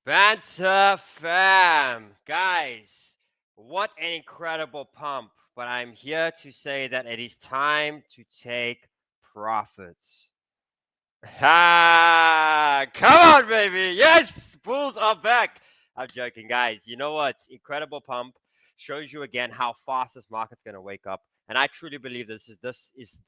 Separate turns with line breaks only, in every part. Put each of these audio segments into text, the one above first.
Banter fam, guys, what an incredible pump. But I'm here to say that it is time to take profits. Ha! Come on, baby. Yes, Bulls are back. I'm joking, guys. You know what? Incredible pump shows you again how fast this market's going to wake up. And I truly believe this is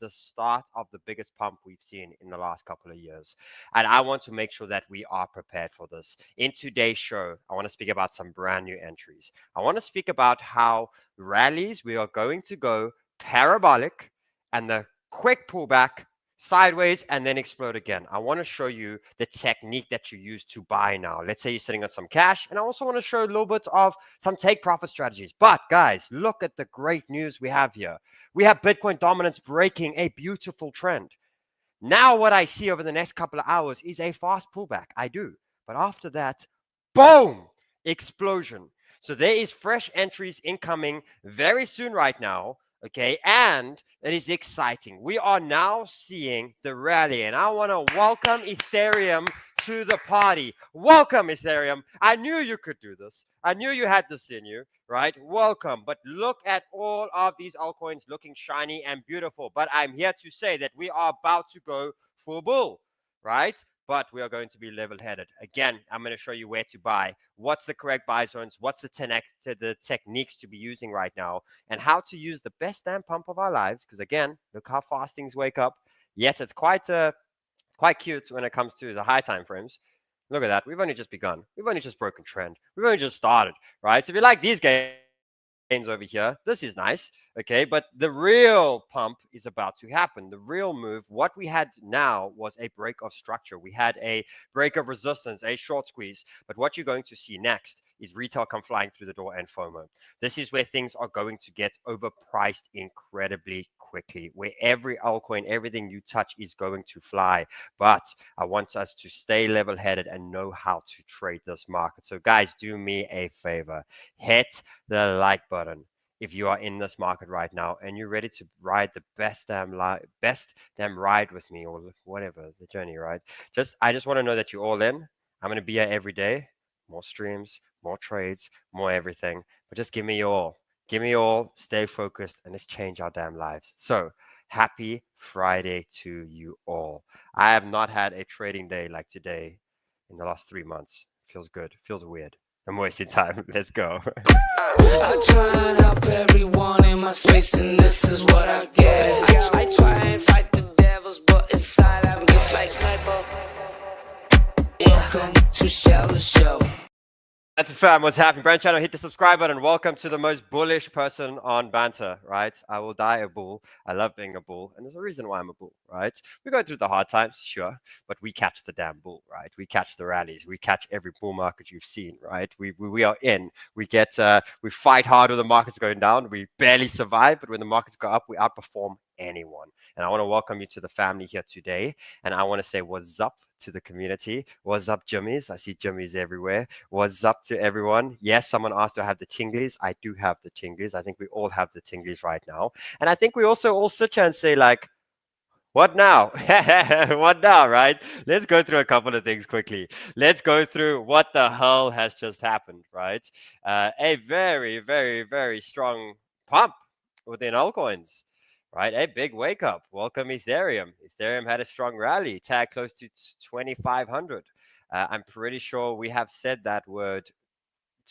the start of the biggest pump we've seen in the last couple of years. And I want to make sure that we are prepared for this. In today's show, I want to speak about some brand new entries. I want to speak about how rallies we are going to go parabolic and the quick pullback sideways and then explode again. I want to show you the technique that you use to buy now. Let's say you're sitting on some cash, and I also want to show a little bit of some take profit strategies. But guys, look at the great news we have here. We have Bitcoin dominance breaking a beautiful trend. Now what I see over the next couple of hours is a fast pullback. I do. But after that, boom, explosion. So there is fresh entries incoming very soon right now. Okay, and it is exciting. We are now seeing the rally, and I want to welcome Ethereum to the party. Welcome, Ethereum. I knew you could do this. I knew you had this in you, right? Welcome. But look at all of these altcoins looking shiny and beautiful. But I'm here to say that we are about to go full bull, right? But we are going to be level-headed. Again, I'm going to show you where to buy, what's the correct buy zones, what's the techniques to be using right now, and how to use the best damn pump of our lives. Because again, look how fast things wake up. Yet it's quite cute when it comes to the high time frames. Look at that. We've only just begun. We've only just broken trend. We've only just started, right? So if you like these games over here, this is nice, okay? But the real pump is about to happen. The real move, what we had now was a break of structure. We had a break of resistance, a short squeeze. But what you're going to see next is retail come flying through the door and FOMO. This is where things are going to get overpriced incredibly quickly, where every altcoin, everything you touch is going to fly. But I want us to stay level-headed and know how to trade this market. So guys, do me a favor. Hit the like button if you are in this market right now and you're ready to ride the best damn ride with me, or whatever the journey, right? I just want to know that you're all in. I'm going to be here every day. More streams, more trades, more everything. But just give me all. Give me all. Stay focused, and let's change our damn lives. So happy Friday to you all. I have not had a trading day like today in the last 3 months. Feels good. Feels weird. I'm wasting time. Let's go.
I try and help everyone in my space, and this is what I get. I try and fight the devils, but inside I'm just like Sniper. Welcome to Shell the Show.
That's a fam. What's happening? Brand channel, hit the subscribe button. Welcome to the most bullish person on Banter, right? I will die a bull. I love being a bull. And there's a reason why I'm a bull, right? We go through the hard times, sure, but we catch the damn bull, right? We catch the rallies. We catch every bull market you've seen, right? We are in. We fight hard when the market's going down. We barely survive, but when the markets go up, we outperform anyone. And I want to welcome you to the family here today. And I want to say what's up to the community. What's up, Jimmies? I see Jimmies everywhere. What's up to everyone? Yes, someone asked, do I have the tinglies? I do have the tinglies. I think we all have the tinglies right now. And I think we also all sit here and say, like, what now? What now, right? Let's go through a couple of things quickly. Let's go through what the hell has just happened, right? A very, very, very strong pump within altcoins. Right, a big wake up. Welcome Ethereum. Ethereum had a strong rally, tagged close to 2,500. I'm pretty sure we have said that word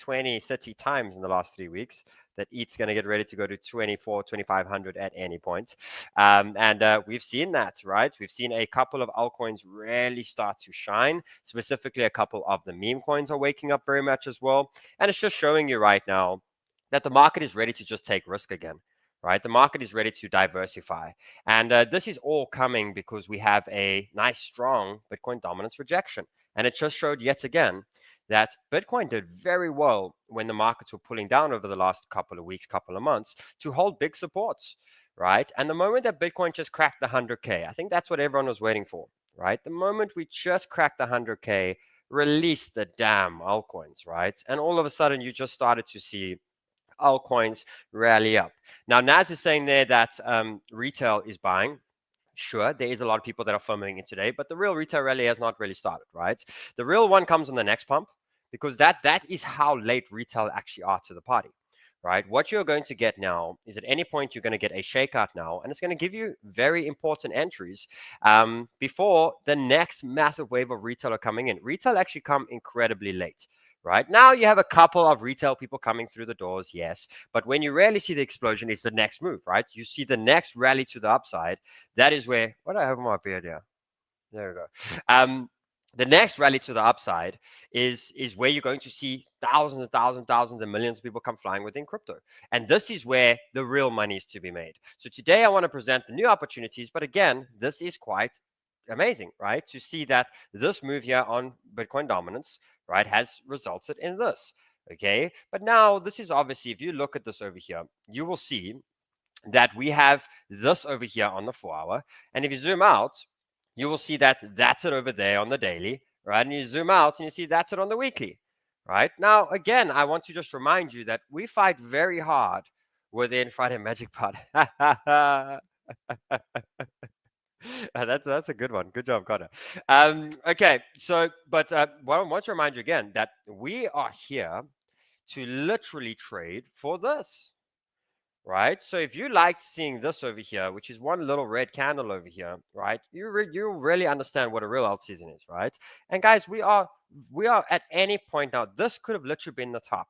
20, 30 times in the last 3 weeks, that ETH's going to get ready to go to 24, 2,500 at any point. We've seen that, right? We've seen a couple of altcoins really start to shine. Specifically, a couple of the meme coins are waking up very much as well. And it's just showing you right now that the market is ready to just take risk again. Right, the market is ready to diversify, and this is all coming because we have a nice, strong Bitcoin dominance rejection, and it just showed yet again that Bitcoin did very well when the markets were pulling down over the last couple of weeks, couple of months, to hold big supports, right? And the moment that Bitcoin just cracked the 100K, I think that's what everyone was waiting for, right? The moment we just cracked the 100K, released the damn altcoins, right? And all of a sudden, you just started to see altcoins rally up. Now, Naz is saying there that retail is buying. Sure, there is a lot of people that are FOMOing in today, but the real retail rally has not really started, right? The real one comes on the next pump, because that is how late retail actually are to the party, right? What you're going to get now is at any point you're going to get a shakeout now, and it's going to give you very important entries before the next massive wave of retail are coming in. Retail actually come incredibly late. Right now, you have a couple of retail people coming through the doors, yes, but when you rarely see the explosion, is the next move, right? You see the next rally to the upside. That is where what do I have in my beard here? There we go. The next rally to the upside is where you're going to see thousands and thousands and thousands and millions of people come flying within crypto. And this is where the real money is to be made. So today I want to present the new opportunities, but again, this is quite amazing, right? To see that this move here on Bitcoin dominance, right, has resulted in this. Okay, but now this is obviously, if you look at this over here, you will see that we have this over here on the 4-hour, and if you zoom out, you will see that that's it over there on the daily, right? And you zoom out and you see that's it on the weekly, right? Now, again, I want to just remind you that we fight very hard within Friday Magic Pod. That's a good one. Good job, Connor. Okay, so but what I want to remind you again that we are here to literally trade for this, right? So if you liked seeing this over here, which is one little red candle over here, right? You really understand what a real alt season is, right? And guys, we are at any point now. This could have literally been the top,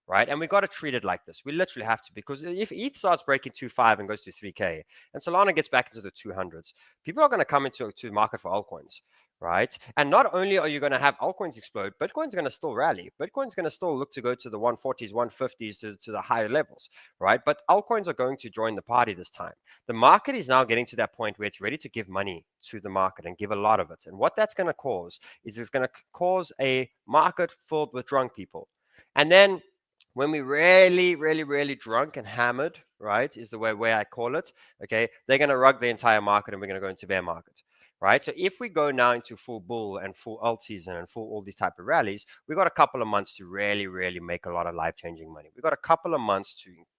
right? And we got to treat it like this. We literally have to, because if ETH starts breaking 2.5 and goes to 3K, and Solana gets back into the 200s, people are going to come into the market for altcoins, right? And not only are you going to have altcoins explode, Bitcoin's going to still rally. Bitcoin's going to still look to go to the 140s, 150s, to the higher levels, right? But altcoins are going to join the party this time. The market is now getting to that point where it's ready to give money to the market and give a lot of it. And what that's going to cause is it's going to cause a market filled with drunk people. And then when we really drunk and hammered, right, is the way I call it, okay, they're going to rug the entire market and we're going to go into bear market, right? So if we go now into full bull and full alt season and full all these type of rallies, we got a couple of months to really make a lot of life-changing money. We got a couple of months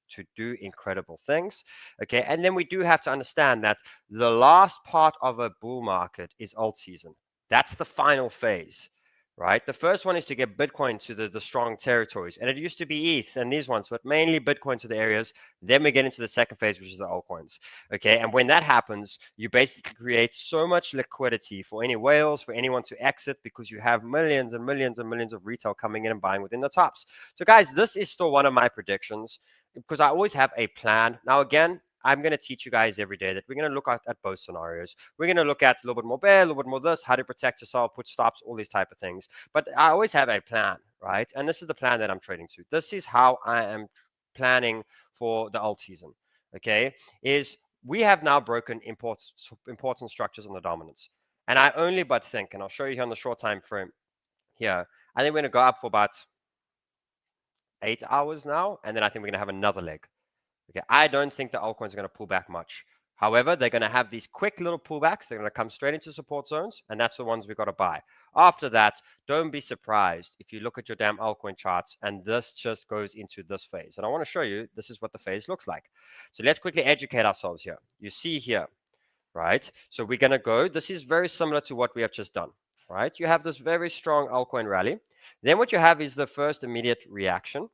to do incredible things, okay? And then we do have to understand that the last part of a bull market is alt season. That's the final phase, right? The first one is to get Bitcoin to the strong territories. And it used to be ETH and these ones, but mainly Bitcoin to the areas. Then we get into the second phase, which is the altcoins. Okay. And when that happens, you basically create so much liquidity for any whales, for anyone to exit, because you have millions and millions and millions of retail coming in and buying within the tops. So guys, this is still one of my predictions because I always have a plan. Now, again, I'm going to teach you guys every day that we're going to look at both scenarios. We're going to look at a little bit more bear, a little bit more this, how to protect yourself, put stops, all these type of things. But I always have a plan, right? And this is the plan that I'm trading to. This is how I am planning for the alt season, okay? Is we have now broken important structures on the dominance. And I only but think, and I'll show you here on the short time frame here, I think we're going to go up for about 8 hours now. And then I think we're going to have another leg. Okay, I don't think the altcoins are going to pull back much. However, they're going to have these quick little pullbacks. They're going to come straight into support zones, and that's the ones we've got to buy. After that, don't be surprised if you look at your damn altcoin charts and this just goes into this phase. And I want to show you, this is what the phase looks like. So let's quickly educate ourselves here. You see here, right? So we're going to go, this is very similar to what we have just done, right? You have this very strong altcoin rally. Then what you have is the first immediate reaction.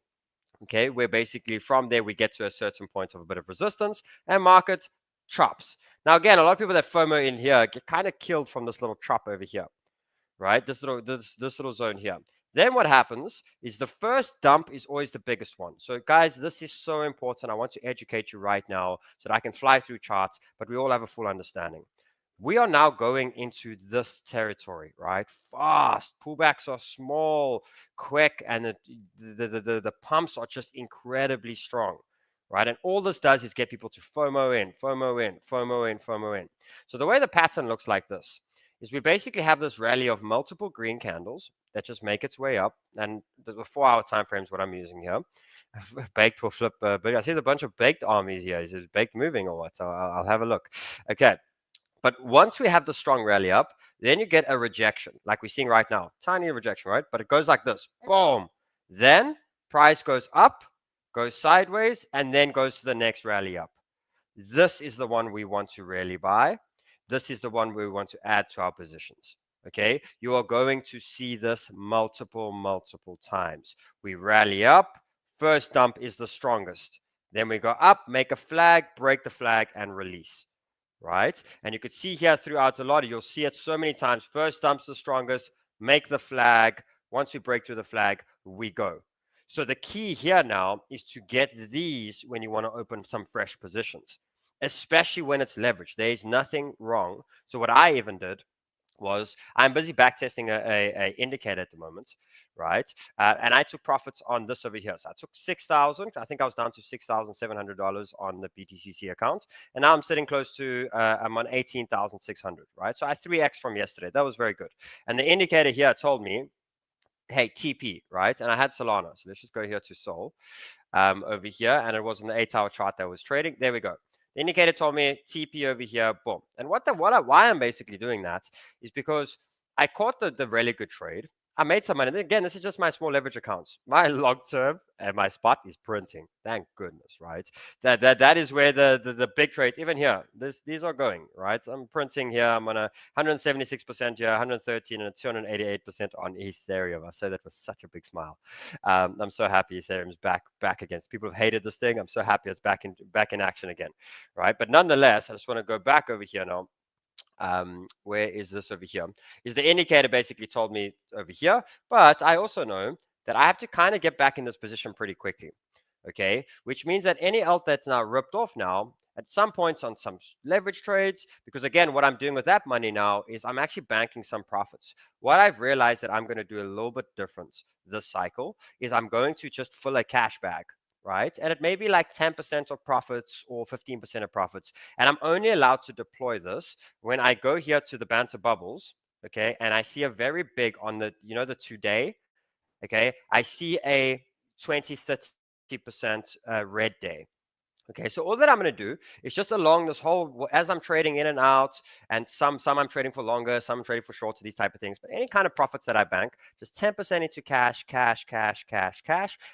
Okay, where basically from there we get to a certain point of a bit of resistance and market chops. Now, again, a lot of people that FOMO in here get kind of killed from this little chop over here, right? This little zone here. Then what happens is the first dump is always the biggest one. So guys, this is so important. I want to educate you right now so that I can fly through charts, but we all have a full understanding. We are now going into this territory, right? Fast. Pullbacks are small, quick, and the pumps are just incredibly strong, right? And all this does is get people to FOMO in, FOMO in, FOMO in, FOMO in. So the way the pattern looks like this is we basically have this rally of multiple green candles that just make its way up. And the 4-hour time frame is what I'm using here. Baked will flip. But I see there's a bunch of baked armies here. Is it baked moving or what? So I'll have a look. Okay. But once we have the strong rally up, then you get a rejection, like we're seeing right now. Tiny rejection, right? But it goes like this. Boom. Then price goes up, goes sideways, and then goes to the next rally up. This is the one we want to really buy. This is the one we want to add to our positions. okay, you are going to see this multiple times. We rally up, first dump is the strongest. Then we go up, make a flag, break the flag, and release, right? And you could see here throughout a lot, you'll see it so many times. First dump's the strongest, make the flag. Once we break through the flag, we go. So the key here now is to get these when you want to open some fresh positions, especially when it's leveraged. There is nothing wrong. So what I even did was I'm busy backtesting a indicator at the moment, right? And I took profits on this over here. So I took 6,000. I think I was down to $6,700 on the BTCC account, and now I'm sitting close to I'm on 18,600, right? So I 3x from yesterday. That was very good. And the indicator here told me, hey, TP, right? And I had Solana. So let's just go here to Sol over here, and it was an 8-hour chart that was trading. There we go. The indicator told me TP over here, boom. And why I'm basically doing that is because I caught the really good trade. I made some money. And again, this is just my small leverage accounts. My long term and my spot is printing. Thank goodness, right? That is where the big trades, even here, these are going, right? I'm printing here. I'm on a 176% here, 113 and a 288% on Ethereum. I say that with such a big smile. I'm so happy Ethereum's back against. People have hated this thing. I'm so happy it's back in action again, right? But nonetheless, I just want to go back over here now. Where is this over here? Is the indicator basically told me over here, but I also know that I have to kind of get back in this position pretty quickly, okay? Which means that any alt that's now ripped off now, at some points on some leverage trades, because again, what I'm doing with that money now is I'm actually banking some profits. What I've realized that I'm going to do a little bit different this cycle is I'm going to just fill a cash bag, right? And it may be like 10% of profits or 15% of profits. And I'm only allowed to deploy this when I go here to the Banter Bubbles, okay? And I see a very big on the, the 2-day, okay? I see a 20, 30% red day. Okay, so all that I'm going to do is just along this whole, as I'm trading in and out, and some I'm trading for longer, some I'm trading for shorter, these type of things. But any kind of profits that I bank, just 10% into cash,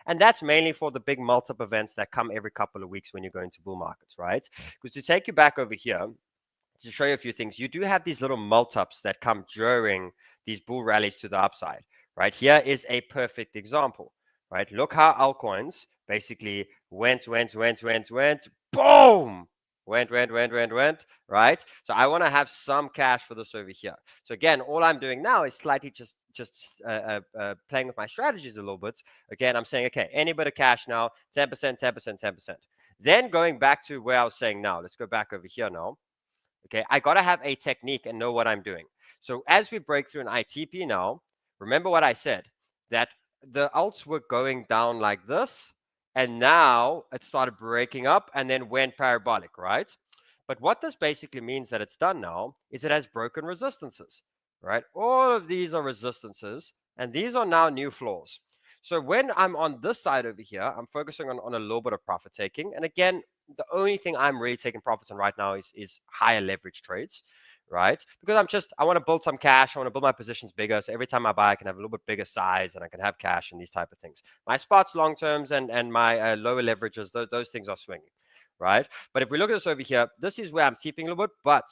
and that's mainly for the big multiple events that come every couple of weeks when you go into bull markets, right? Because to take you back over here, to show you a few things, you do have these little multiples that come during these bull rallies to the upside, right? Here is a perfect example, right? Look how altcoins basically went, boom, went, right? So I want to have some cash for this over here. So again, all I'm doing now is slightly just playing with my strategies a little bit. Again, I'm saying, okay, any bit of cash now, 10%. Then going back to where I was saying now, let's go back over here now. Okay, I got to have a technique and know what I'm doing. So as we break through an ITP now, remember what I said, that the alts were going down like this, and now it started breaking up and then went parabolic, right? But what this basically means that it's done now is it has broken resistances, right? All of these are resistances, and these are now new floors. So when I'm on this side over here, I'm focusing on a little bit of profit taking. And again, the only thing I'm really taking profits on right now is higher leverage trades, right? Because I want to build some cash. I want to build my positions bigger. So every time I buy, I can have a little bit bigger size and I can have cash and these type of things. My spots, long terms, and my lower leverages, those things are swinging, right? But if we look at this over here, this is where I'm keeping a little bit. But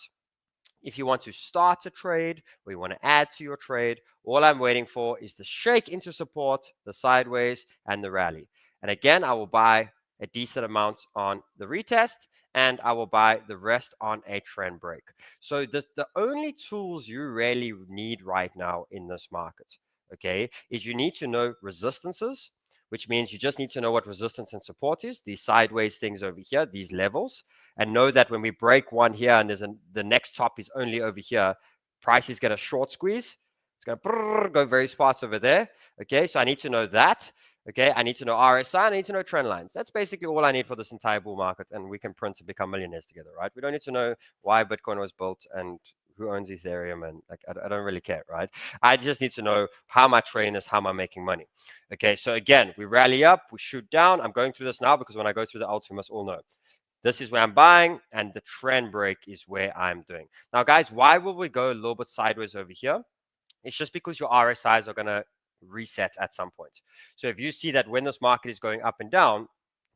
if you want to start a trade or you want to add to your trade, all I'm waiting for is the shake into support, the sideways, and the rally. And again, I will buy a decent amount on the retest, and I will buy the rest on a trend break. So the only tools you really need right now in this market, okay, is you need to know resistances, which means you just need to know what resistance and support is, these sideways things over here, these levels, and know that when we break one here and the next top is only over here, price is going to short squeeze. It's going to go very fast over there. Okay, so I need to know that. Okay, I need to know RSI, I need to know trend lines. That's basically all I need for this entire bull market, and we can print to become millionaires together, right? We don't need to know why Bitcoin was built and who owns Ethereum, and like I don't really care, right? I just need to know how my trading is, how am I making money. Okay, so again, we rally up, we shoot down. I'm going through this now because when I go through the alts, we must all know this is where I'm buying, and the trend break is where I'm doing. Now, guys, why will we go a little bit sideways over here? It's just because your RSIs are going to reset at some point. So if you see that when this market is going up and down,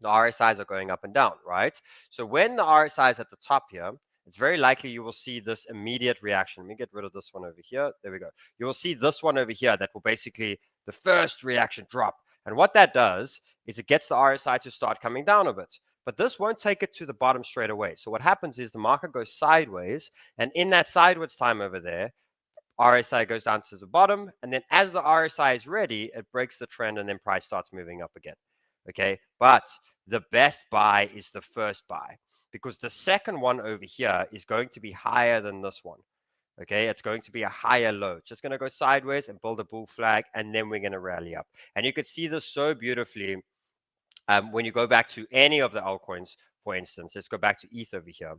the RSIs are going up and down, right? So when the RSI is at the top here, it's very likely you will see this immediate reaction. Let me get rid of this one over here. There we go. You will see this one over here that will basically, the first reaction drop. And what that does is it gets the RSI to start coming down a bit. But this won't take it to the bottom straight away. So what happens is the market goes sideways. And in that sideways time over there, RSI goes down to the bottom. And then as the RSI is ready, it breaks the trend and then price starts moving up again. Okay. But the best buy is the first buy, because the second one over here is going to be higher than this one. Okay, it's going to be a higher low. It's just going to go sideways and build a bull flag, and then we're going to rally up. And you could see this so beautifully when you go back to any of the altcoins, for instance. Let's go back to ETH over here,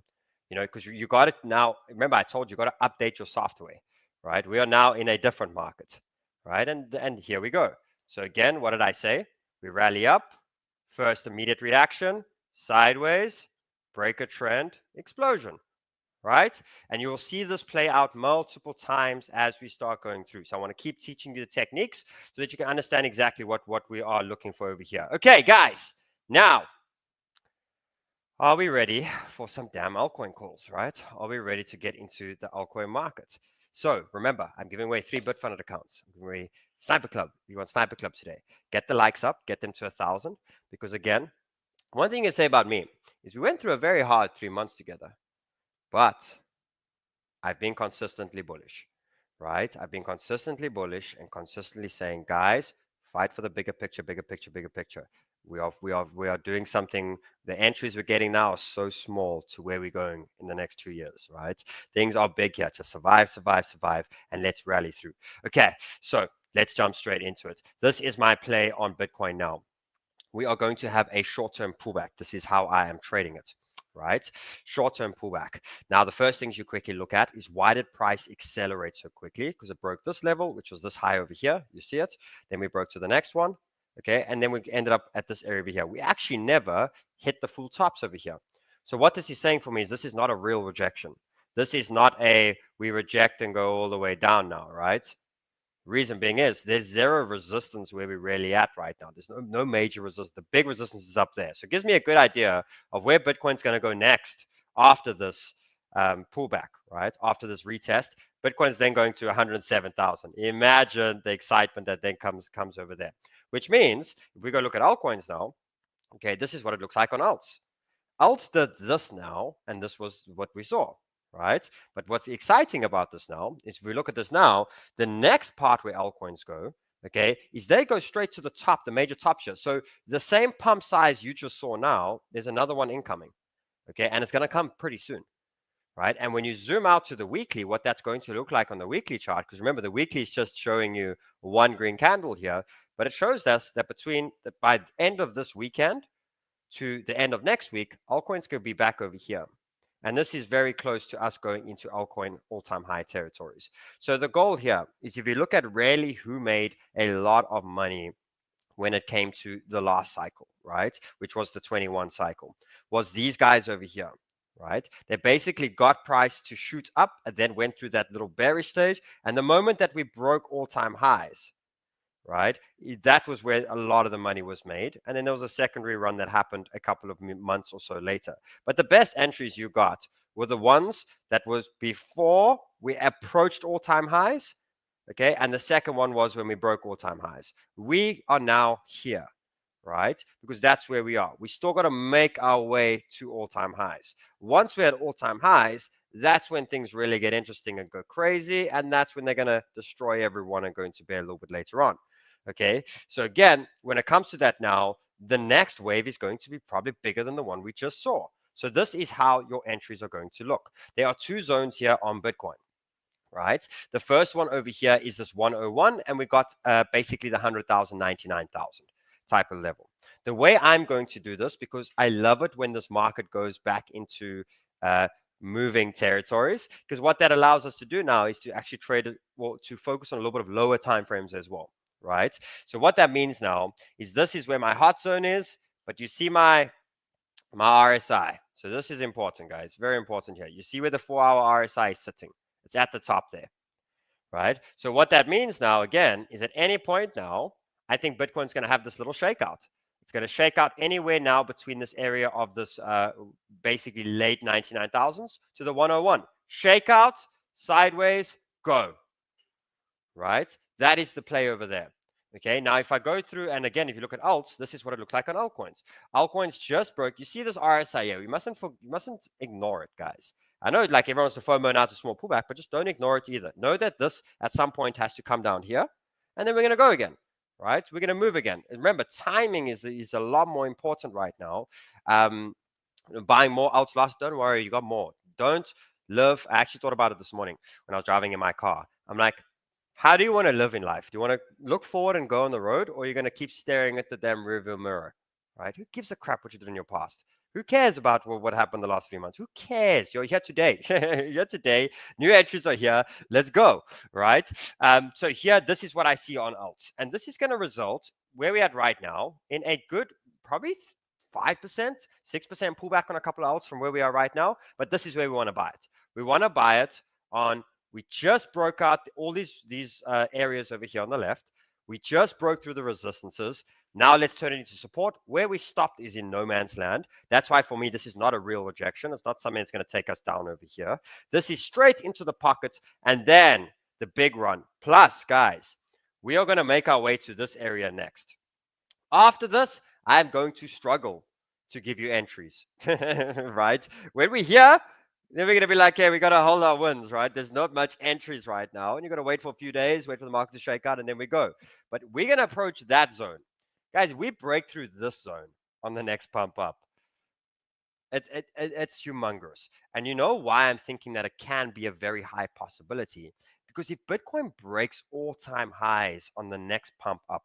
because you got it now. Remember, I told you got to update your software, right? We are now in a different market, right? And here we go. So again, what did I say? We rally up, first immediate reaction, sideways, break a trend, explosion, right? And you'll see this play out multiple times as we start going through. So I want to keep teaching you the techniques so that you can understand exactly what we are looking for over here. Okay, guys, now, are we ready for some damn altcoin calls, right? Are we ready to get into the altcoin market? So remember, I'm giving away 3 Bitfunded accounts. I'm giving away Sniper Club. You want Sniper Club today? Get the likes up, get them to 1,000. Because again, one thing to say about me is we went through a very hard 3 months together, but I've been consistently bullish, right? I've been consistently bullish and consistently saying, guys, fight for the bigger picture, bigger picture, bigger picture. We are doing something. The entries we're getting now are so small to where we're going in the next 2 years, right? Things are big here. Just survive, and let's rally through. Okay, so let's jump straight into it. This is my play on Bitcoin now. We are going to have a short-term pullback. This is how I am trading it, right? Short-term pullback. Now, the first things you quickly look at is why did price accelerate so quickly? Because it broke this level, which was this high over here. You see it? Then we broke to the next one. Okay, and then we ended up at this area over here. We actually never hit the full tops over here. So what this is saying for me is this is not a real rejection. This is not a we reject and go all the way down now, right? Reason being is there's zero resistance where we're really at right now. There's no major resistance. The big resistance is up there. So it gives me a good idea of where Bitcoin's going to go next after this pullback, right? After this retest, Bitcoin's then going to 107,000. Imagine the excitement that then comes over there, which means if we go look at altcoins now, okay, this is what it looks like on alts. Alts did this now, and this was what we saw, right? But what's exciting about this now is if we look at this now, the next part where altcoins go, okay, is they go straight to the top, the major top share. So the same pump size you just saw now, there's another one incoming, okay, and it's going to come pretty soon. Right. And when you zoom out to the weekly, what that's going to look like on the weekly chart, because remember, the weekly is just showing you one green candle here, but it shows us that by the end of this weekend to the end of next week, altcoins could be back over here. And this is very close to us going into altcoin all-time high territories. So the goal here is if you look at really who made a lot of money when it came to the last cycle, right, which was the 21 cycle, was these guys over here. Right? They basically got price to shoot up and then went through that little bearish stage. And the moment that we broke all-time highs, right, that was where a lot of the money was made. And then there was a secondary run that happened a couple of months or so later. But the best entries you got were the ones that was before we approached all-time highs. Okay. And the second one was when we broke all-time highs. We are now here. Right? Because that's where we are. We still got to make our way to all-time highs. Once we're at all-time highs, that's when things really get interesting and go crazy. And that's when they're going to destroy everyone and go into bear a little bit later on. Okay. So again, when it comes to that now, the next wave is going to be probably bigger than the one we just saw. So this is how your entries are going to look. There are 2 zones here on Bitcoin. Right? The first one over here is this 101, and we got basically the 100,000, 99,000. Type of level. The way I'm going to do this, because I love it when this market goes back into moving territories, because what that allows us to do now is to actually trade, well, to focus on a little bit of lower time frames as well, right? So what that means now is this is where my hot zone is, but you see my RSI. So this is important, guys, very important here. You see where the 4-hour RSI is sitting. It's at the top there, right? So what that means now, again, is at any point now, I think Bitcoin's going to have this little shakeout. It's It's going to shake out anywhere now between this area of this basically late 99,000s to the 101. Shake out, sideways, go. Right? That is the play over there. Okay, now if I go through, and again, if you look at alts, this is what it looks like on altcoins. Altcoins just broke. You see this RSI here. You mustn't ignore it, guys. I know like everyone's a FOMO now, it's a small pullback, but just don't ignore it either. Know that this at some point has to come down here, and then we're going to go again, right? We're going to move again. And remember, timing is a lot more important right now. Buying more alts last, don't worry, you got more. Don't live. I actually thought about it this morning when I was driving in my car. I'm like, how do you want to live in life? Do you want to look forward and go on the road, or you're going to keep staring at the damn rearview mirror, right? Who gives a crap what you did in your past? Who cares about what happened the last 3 months? Who cares? You're here today. You're here today. New entries are here. Let's go, right? So here, this is what I see on alts. And this is going to result, where we're at right now, in a good, probably 5%, 6% pullback on a couple of alts from where we are right now. But this is where we want to buy it. We want to buy it on... We just broke out all these areas over here on the left. We just broke through the resistances. Now let's turn it into support. Where we stopped is in no man's land. That's why for me, this is not a real rejection. It's not something that's going to take us down over here. This is straight into the pockets and then the big run. Plus, guys, we are going to make our way to this area next. After this, I'm going to struggle to give you entries, right? When we're here, then we're going to be like, hey, we got to hold our wins, right? There's not much entries right now. And you're going to wait for a few days, wait for the market to shake out, and then we go. But we're going to approach that zone. Guys, we break through this zone on the next pump up. It's humongous. And you know why I'm thinking that it can be a very high possibility? Because if Bitcoin breaks all-time highs on the next pump up,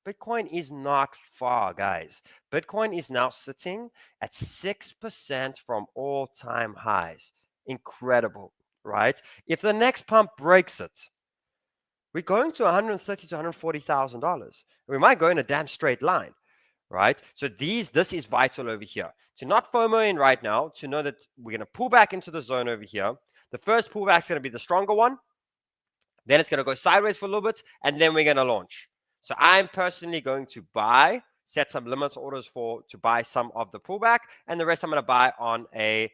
Bitcoin is not far, guys. Bitcoin is now sitting at 6% from all-time highs. Incredible, right? If the next pump breaks it, we're going to $130,000 to $140,000. We might go in a damn straight line, right? So this is vital over here. To not FOMO in right now, to know that we're going to pull back into the zone over here. The first pullback is going to be the stronger one. Then it's going to go sideways for a little bit, and then we're going to launch. So I'm personally going to set some limit orders to buy some of the pullback, and the rest I'm going to buy on a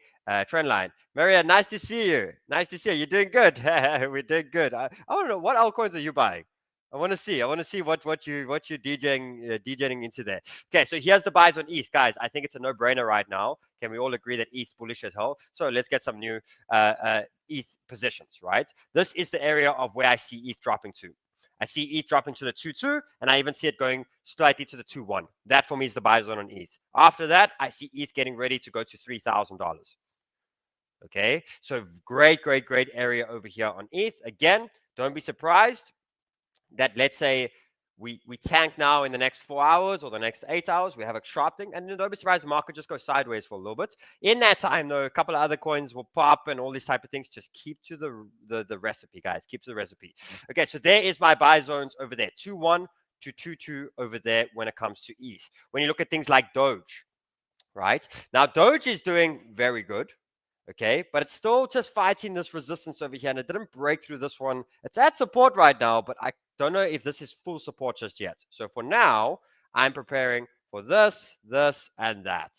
trend line. Maria, nice to see you. Nice to see you. You're doing good. We're doing good. I want to know, what altcoins are you buying? I want to see what you're DJing into there. Okay, so here's the buys on ETH, guys. I think it's a no-brainer right now. Can we all agree that ETH's bullish as hell? So let's get some new ETH positions, right? This is the area of where I see ETH dropping to. I see ETH dropping to the 2.2, and I even see it going slightly to the 2.1. That for me is the buy zone on ETH. After that, I see ETH getting ready to go to $3,000. Okay, so great area over here on ETH. Again, don't be surprised that, let's say, we tank now in the next 4 hours or the next 8 hours. We have a sharp thing, and don't be surprised the market just goes sideways for a little bit. In that time, though, a couple of other coins will pop and all these type of things. Just keep to the recipe, guys. Keep to the recipe. Okay, so there is my buy zones over there. 2.1 to 2.2 over there when it comes to ETH. When you look at things like Doge, right? Now, Doge is doing very good. Okay, but it's still just fighting this resistance over here, and it didn't break through this one. It's at support right now, but I don't know if this is full support just yet. So for now, I'm preparing for this, and that,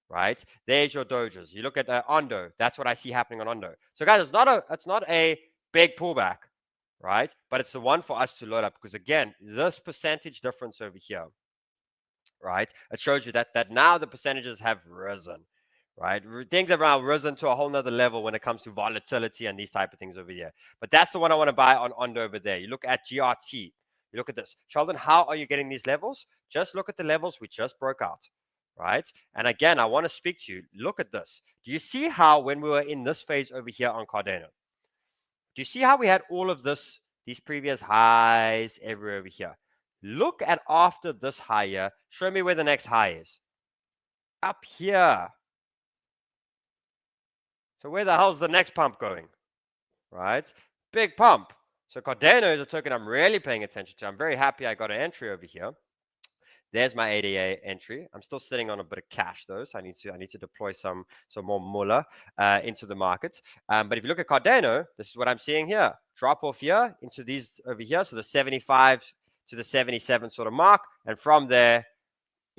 right? There's your dojos. You look at Ondo. That's what I see happening on Ondo. So guys, it's not a big pullback, right? But it's the one for us to load up, because again, this percentage difference over here, right? It shows you that now the percentages have risen. Right, things have now risen to a whole nother level when it comes to volatility and these type of things over here. But that's the one I want to buy on Ondo over there. You look at GRT. You look at this. Sheldon, how are you getting these levels? Just look at the levels we just broke out, right? And again, I want to speak to you. Look at this. Do you see how when we were in this phase over here on Cardano, do you see how we had all of these previous highs everywhere over here? Look at after this high here. Show me where the next high is. Up here. So where the hell's the next pump going, right? Big pump. So Cardano is a token I'm really paying attention to. I'm very happy I got an entry over here. There's my ADA entry. I'm still sitting on a bit of cash though, so I need to deploy some more mullah into the market. But if you look at Cardano, this is what I'm seeing here. Drop off here into these over here, so the 75 to the 77 sort of mark, and from there,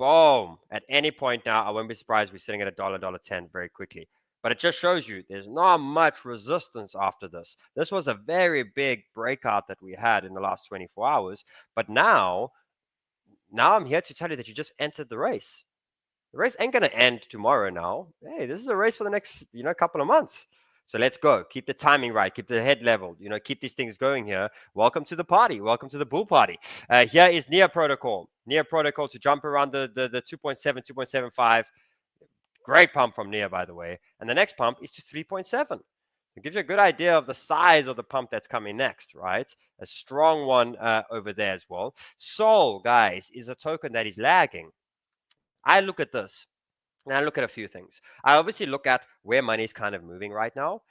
Boom. At any point now, I won't be surprised we're sitting at $1.10 very quickly. But it just shows you there's not much resistance after this. This was a very big breakout that we had in the last 24 hours. But now I'm here to tell you that you just entered the race. The race ain't going to end tomorrow now. Hey, this is a race for the next, couple of months. So let's go. Keep the timing right. Keep the head leveled. Keep these things going here. Welcome to the party. Welcome to the bull party. Here is Near Protocol. Near Protocol to jump around the 2.7, 2.75. Great pump from Near, by the way. And the next pump is to 3.7. It gives you a good idea of the size of the pump that's coming next, right? A strong one over there as well. Sol, guys, is a token that is lagging. I look at this, and I look at a few things. I obviously look at where money is kind of moving right now.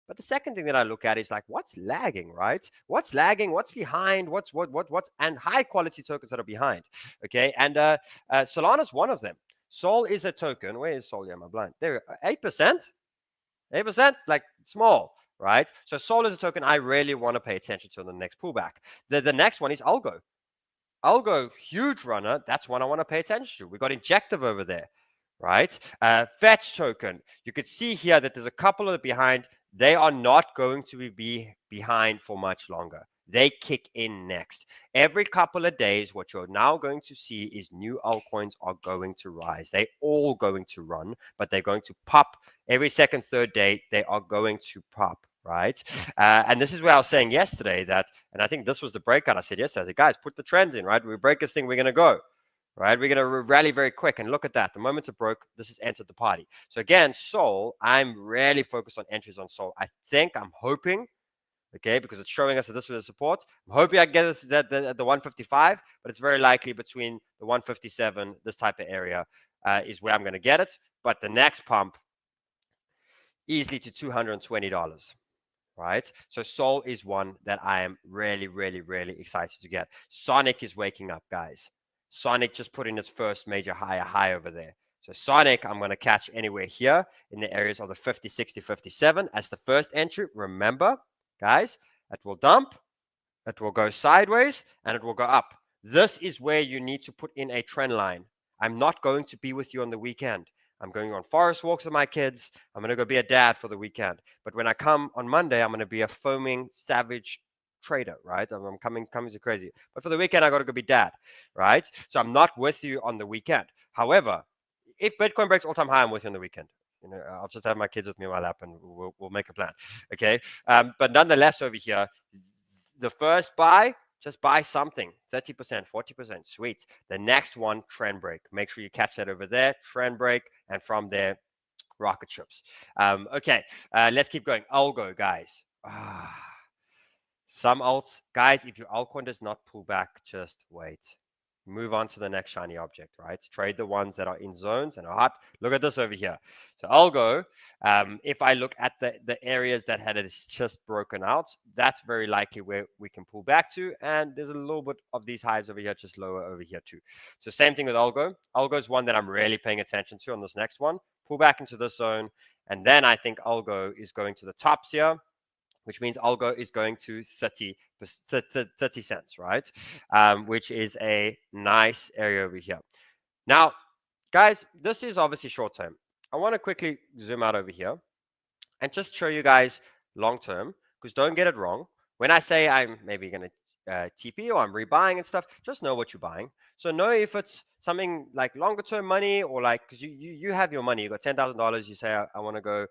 But the second thing that I look at is like, what's lagging, right? What's lagging? What's behind? What's and high quality tokens that are behind. Okay, and Solana's one of them. Sol is a token. Where is Sol? Yeah, am I blind? There, 8%. 8%, like small, right? So Sol is a token I really want to pay attention to in the next pullback. The next one is Algo. Algo, huge runner. That's one I want to pay attention to. We got Injective over there, right? Fetch token. You could see here that there's a couple of behind. They are not going to be behind for much longer. They kick in next. Every couple of days, what you're now going to see is new altcoins are going to rise. They're all going to run, but they're going to pop every second, third day. They are going to pop, right? And this is where I was saying yesterday that, and I think this was the breakout I said yesterday, I said, guys, put the trends in, right? We break this thing, we're going to go, right? We're going to rally very quick. And look at that. The moment it broke, this has entered the party. So again, Sol, I'm really focused on entries on Sol. I'm hoping, okay, because it's showing us that this was a support. I'm hoping I get it at the 155, but it's very likely between the 157, this type of area is where I'm going to get it. But the next pump, easily to $220, right? So Sol is one that I am really, really, really excited to get. Sonic is waking up, guys. Sonic just put in its first major high over there. So Sonic, I'm going to catch anywhere here in the areas of the 50, 60, 57 as the first entry. Remember, guys, it will dump, it will go sideways, and it will go up. This is where you need to put in a trend line. I'm not going to be with you on the weekend. I'm going on forest walks with my kids. I'm going to go be a dad for the weekend. But when I come on Monday, I'm going to be a foaming, savage trader, right? I'm coming to crazy. But for the weekend, I got to go be dad, right? So I'm not with you on the weekend. However, if Bitcoin breaks all-time high, I'm with you on the weekend. I'll just have my kids with me in my lap and we'll make a plan. Okay. But nonetheless, over here, the first buy, just buy something, 30%, 40%, sweet. The next one, trend break. Make sure you catch that over there, trend break, and from there, rocket ships. Okay, let's keep going. Algo, guys. Some alts, guys, if your altcoin does not pull back, just wait. Move on to the next shiny object, right? Trade the ones that are in zones and are hot. Look at this over here. So Algo, if I look at the areas that had it just broken out, that's very likely where we can pull back to. And there's a little bit of these highs over here, just lower over here too. So same thing with Algo. Algo is one that I'm really paying attention to on this next one. Pull back into this zone. And then I think Algo is going to the tops here, which means Algo is going to 30 cents, right? Which is a nice area over here. Now, guys, this is obviously short term. I want to quickly zoom out over here and just show you guys long term, because don't get it wrong. When I say I'm maybe going to TP or I'm rebuying and stuff, just know what you're buying. So know if it's something like longer term money or like, because you have your money, you got $10,000, you say, I want to go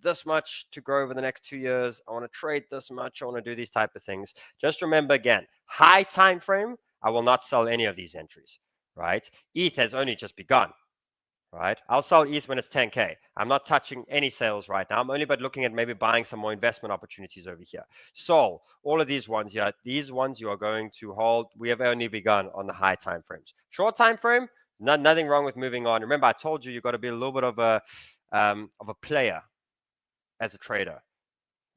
this much to grow over the next 2 years. I want to trade this much. I want to do these type of things. Just remember again, high time frame, I will not sell any of these entries, right? ETH has only just begun, right? I'll sell ETH when it's 10K. I'm not touching any sales right now. I'm only but looking at maybe buying some more investment opportunities over here. Sol, all of these ones here, these ones you are going to hold. We have only begun on the high time frames. Short time frame, nothing wrong with moving on. Remember, I told you got to be a little bit of a player as a trader.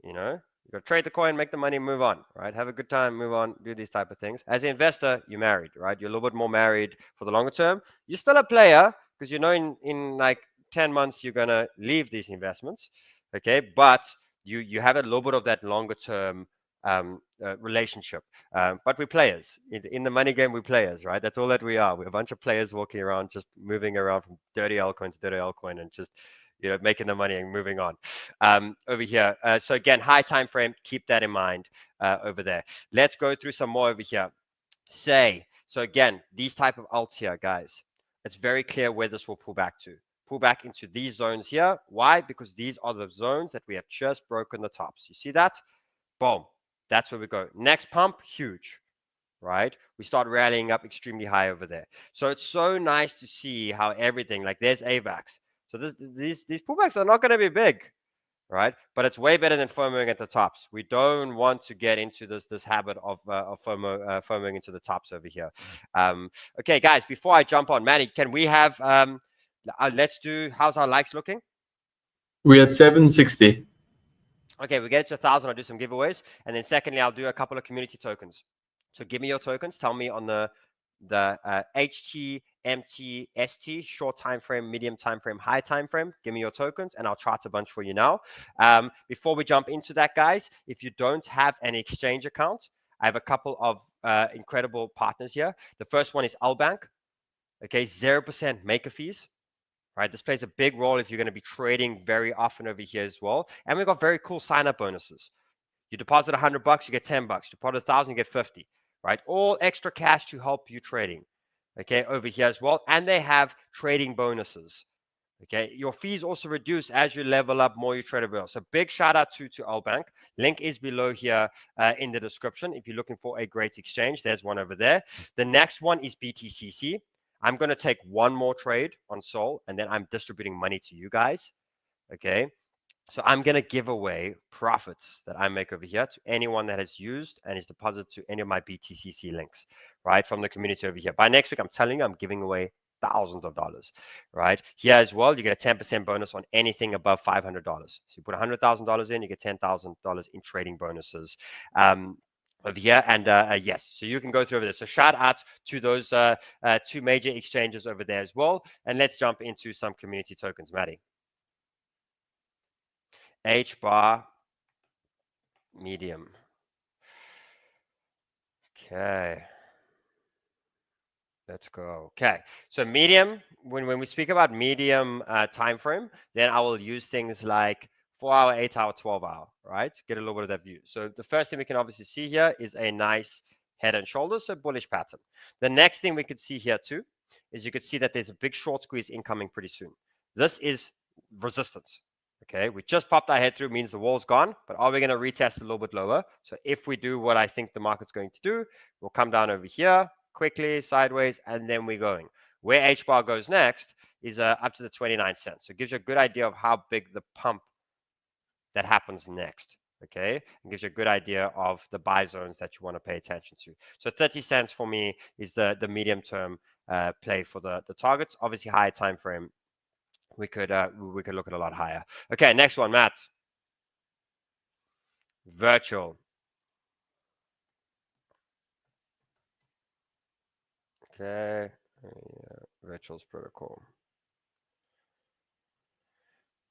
You got to trade the coin, make the money, move on, right? Have a good time, move on, do these type of things. As an investor, you're married, right? You're a little bit more married for the longer term. You're still a player because in like 10 months, you're going to leave these investments, okay? But you have a little bit of that longer term relationship. But we're players. In the money game, we're players, right? That's all that we are. We're a bunch of players walking around, just moving around from dirty altcoin to dirty altcoin and just making the money and moving on over here. So again, high time frame, keep that in mind over there. Let's go through some more over here. So again, these type of alts here, guys, it's very clear where this will pull back to. Pull back into these zones here. Why? Because these are the zones that we have just broken the tops. You see that? Boom. That's where we go. Next pump, huge, right? We start rallying up extremely high over there. So it's so nice to see how everything, like there's AVAX. So these pullbacks are not going to be big, right? But it's way better than FOMOing at the tops. We don't want to get into this habit of FOMOing into the tops over here. Okay, guys, before I jump on, Manny, can we have, let's do, how's our likes looking?
We're at 760.
Okay, we get it to 1,000. I'll do some giveaways. And then secondly, I'll do a couple of community tokens. So give me your tokens. Tell me on the HT, MT, ST, short time frame, medium time frame, high time frame. Give me your tokens, and I'll chart a bunch for you now. Before we jump into that, guys, if you don't have an exchange account, I have a couple of incredible partners here. The first one is Albank. Okay, 0% maker fees. Right, this plays a big role if you're going to be trading very often over here as well. And we've got very cool sign-up bonuses. You deposit $100, you get $10. Deposit 1,000, you get 50. Right, all extra cash to help you trading. Okay, over here as well, and they have trading bonuses. Okay, your fees also reduce as you level up more you trade well. So big shout out to Albank. Link is below here in the description. If you're looking for a great exchange, there's one over there. The next one is BTCC. I'm going to take one more trade on Sol, and then I'm distributing money to you guys. Okay, so I'm going to give away profits that I make over here to anyone that has used and is deposited to any of my BTCC links, right, from the community over here. By next week, I'm telling you, I'm giving away thousands of dollars, right? Here as well, you get a 10% bonus on anything above $500. So you put $100,000 in, you get $10,000 in trading bonuses. Over here, and yes, so you can go through over this. So shout out to those two major exchanges over there as well. And let's jump into some community tokens, Maddie. HBAR medium. Okay. Let's go. Okay. So medium, when we speak about medium time frame, then I will use things like 4-hour, 8-hour, 12-hour, right? Get a little bit of that view. So the first thing we can obviously see here is a nice head and shoulders, so bullish pattern. The next thing we could see here too is you could see that there's a big short squeeze incoming pretty soon. This is resistance. Okay, we just popped our head through, means the wall's gone, but are we going to retest a little bit lower? So if we do what I think the market's going to do, we'll come down over here quickly, sideways, and then we're going. Where HBAR goes next is up to the 29 cents. So it gives you a good idea of how big the pump that happens next. Okay, it gives you a good idea of the buy zones that you want to pay attention to. So 30 cents for me is the medium term play for the targets. Obviously, higher time frame, we could look at a lot higher. Okay, next one, Matt. Virtual. Okay, Virtual's protocol.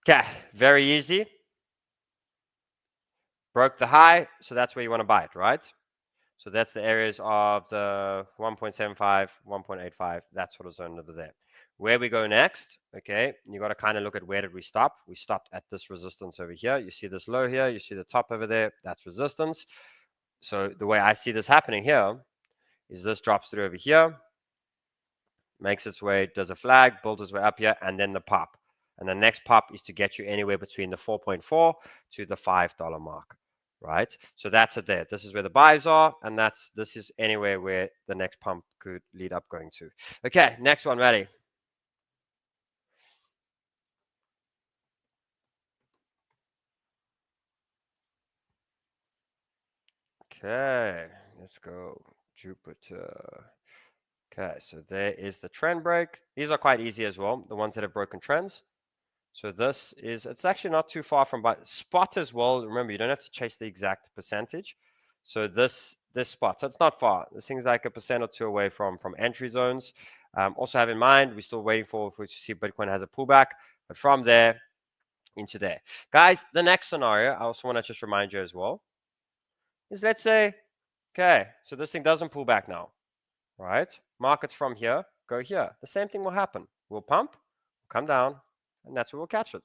Okay, very easy. Broke the high, so that's where you want to buy it, right? So that's the areas of the 1.75, 1.85, that sort of zone over there. Where we go next, okay, you got to kind of look at where did we stop. We stopped at this resistance over here. You see this low here, you see the top over there, that's resistance. So the way I see this happening here is this drops through over here, makes its way, does a flag, builds its way up here, and then the pop. And the next pop is to get you anywhere between the 4.4 to the $5 mark, right? So that's it there. This is where the buys are, and this is anywhere where the next pump could lead up going to. Okay, next one, Maddie. Okay, let's go. Jupiter. Okay, so there is the trend break. These are quite easy as well, the ones that have broken trends. So this is, it's actually not too far from spot as well. Remember, you don't have to chase the exact percentage. So this spot, so it's not far. This thing's like 1% or 2% away from entry zones. Also have in mind, we're still waiting for to see Bitcoin has a pullback, but from there into there. Guys, the next scenario, I also want to just remind you as well. is let's say, okay, so this thing doesn't pull back now, right? Markets from here go here. The same thing will happen. We'll pump, come down, and that's where we'll catch it,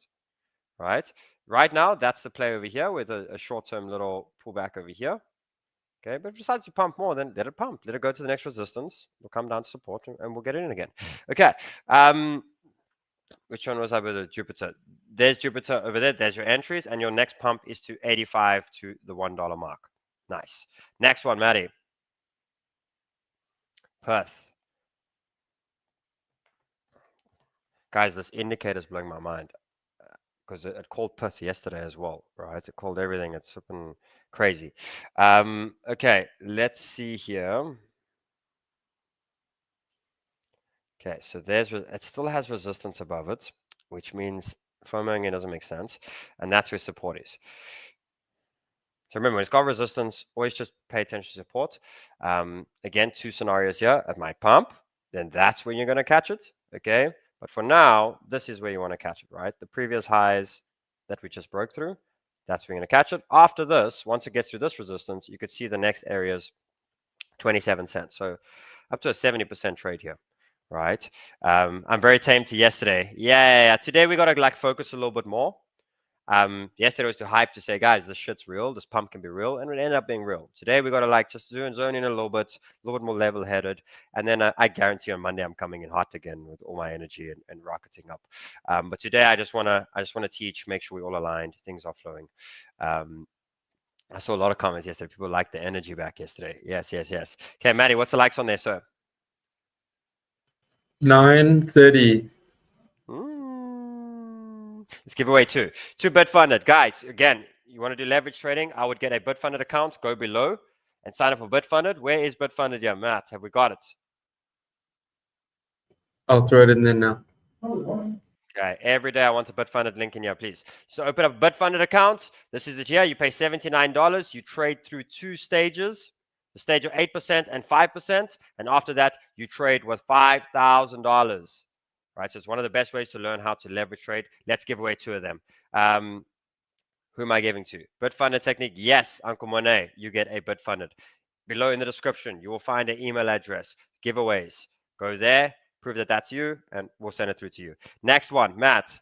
right? Right now, that's the play over here with a short-term little pullback over here. Okay, but if it decides to pump more, then let it pump. Let it go to the next resistance. We'll come down to support, and we'll get in again. Okay. Which one was I with the Jupiter? There's Jupiter over there. There's your entries, and your next pump is to 85 to the $1 mark. Nice. Next one, Maddie. Perth. Guys, this indicator is blowing my mind because it called Perth yesterday as well, right? It called everything. It's flipping crazy. Okay, let's see here. Okay, so it still has resistance above it, which means FOMOing it doesn't make sense, and that's where support is. So remember, when it's got resistance, always just pay attention to support. Again, 2 scenarios here. At my pump, then that's when you're going to catch it, okay? But for now, this is where you want to catch it, right? The previous highs that we just broke through, that's where you're going to catch it. After this, once it gets through this resistance, you could see the next areas 27 cents. So up to a 70% trade here, right? I'm very tame to yesterday. Yeah. Today we got to like focus a little bit more. Yesterday was too hype to say, guys, this shit's real. This pump can be real, and it ended up being real. Today we got to like just zone in a little bit more level-headed, and then I guarantee on Monday I'm coming in hot again with all my energy and rocketing up. But today I just wanna teach, make sure we all aligned, things are flowing. I saw a lot of comments yesterday. People liked the energy back yesterday. Yes. Okay, Maddie, what's the likes on there, sir?
930.
Let's give away 2 Bitfunded. Guys, again, you want to do leverage trading? I would get a Bitfunded account, go below, and sign up for Bitfunded. Where is Bitfunded? Yeah, Matt, have we got it?
I'll throw it in there now.
Okay, every day I want a Bitfunded link in here, please. So open up Bitfunded accounts. This is it here. You pay $79. You trade through 2 stages. The stage of 8% and 5%. And after that, you trade with $5,000. Right, so it's one of the best ways to learn how to leverage trade. Let's give away 2 of them. Who am I giving to? Bitfunded Technique. Yes, Uncle Monet, you get a Bitfunded. Below in the description, you will find an email address. Giveaways. Go there, prove that that's you, and we'll send it through to you. Next one, Matt.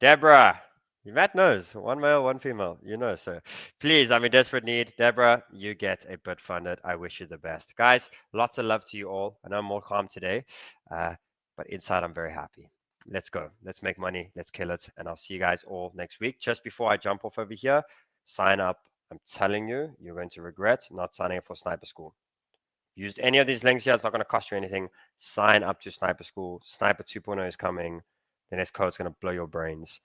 Deborah. Matt knows. 1 male, 1 female. You know, so please, I'm in desperate need. Deborah, you get a Bitfunded. I wish you the best. Guys, lots of love to you all. I know I'm more calm today, but inside I'm very happy. Let's go. Let's make money. Let's kill it. And I'll see you guys all next week. Just before I jump off over here, sign up. I'm telling you, you're going to regret not signing up for Sniper School. Used any of these links here. It's not going to cost you anything. Sign up to Sniper School. Sniper 2.0 is coming. The next code's going to blow your brains.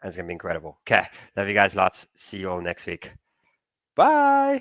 And it's going to be incredible. Okay. Love you guys lots. See you all next week. Bye.